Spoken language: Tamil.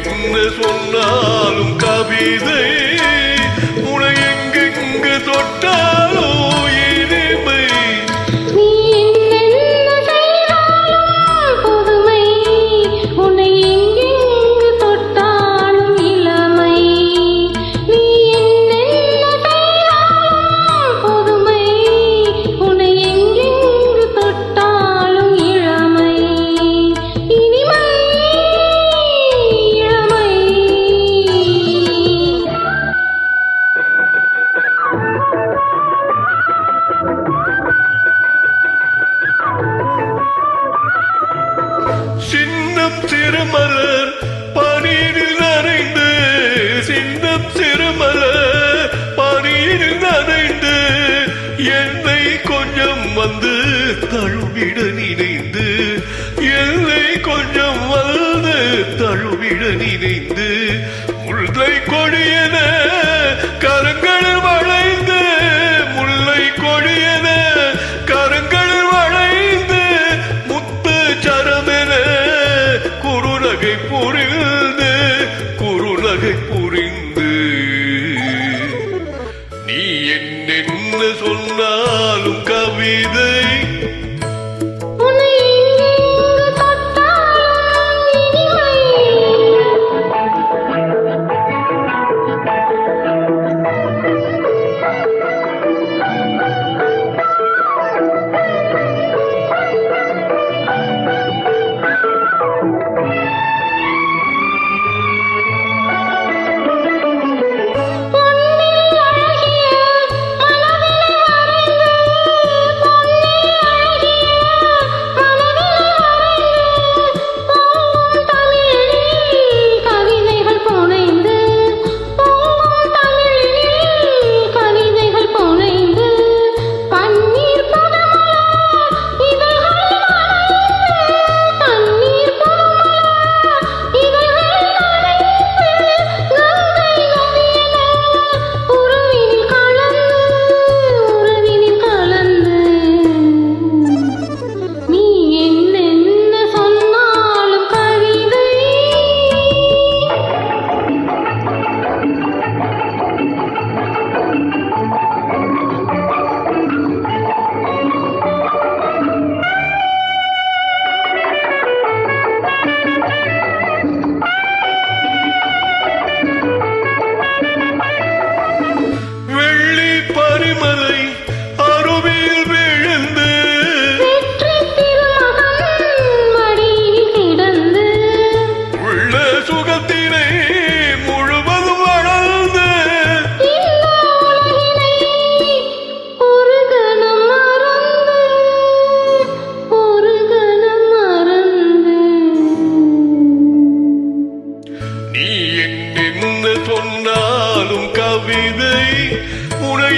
என்ன சொன்னாலும் கவிதை உனை எங்கெங்கு தொட்டாலோ இனிமை சின்னம் சிறுமலர் பனியில் நனைந்து சின்னம் சிறுமலர் பனியில் நனைந்து என்னை கொஞ்சம் வந்து தழுவிட நினைந்து என்னை கொஞ்சம் வந்து தழுவிட நினைந்து முல்லை கொடியன கரங்கள் வளைந்து முல்லை கொடியன கரங்கள் வளைந்து முத்து சரமென குறுநகை புரிந்து நீ என்ன சொன்னாலும் கவிதை நீ என்ன சொன்னாலும் கவிதை உனை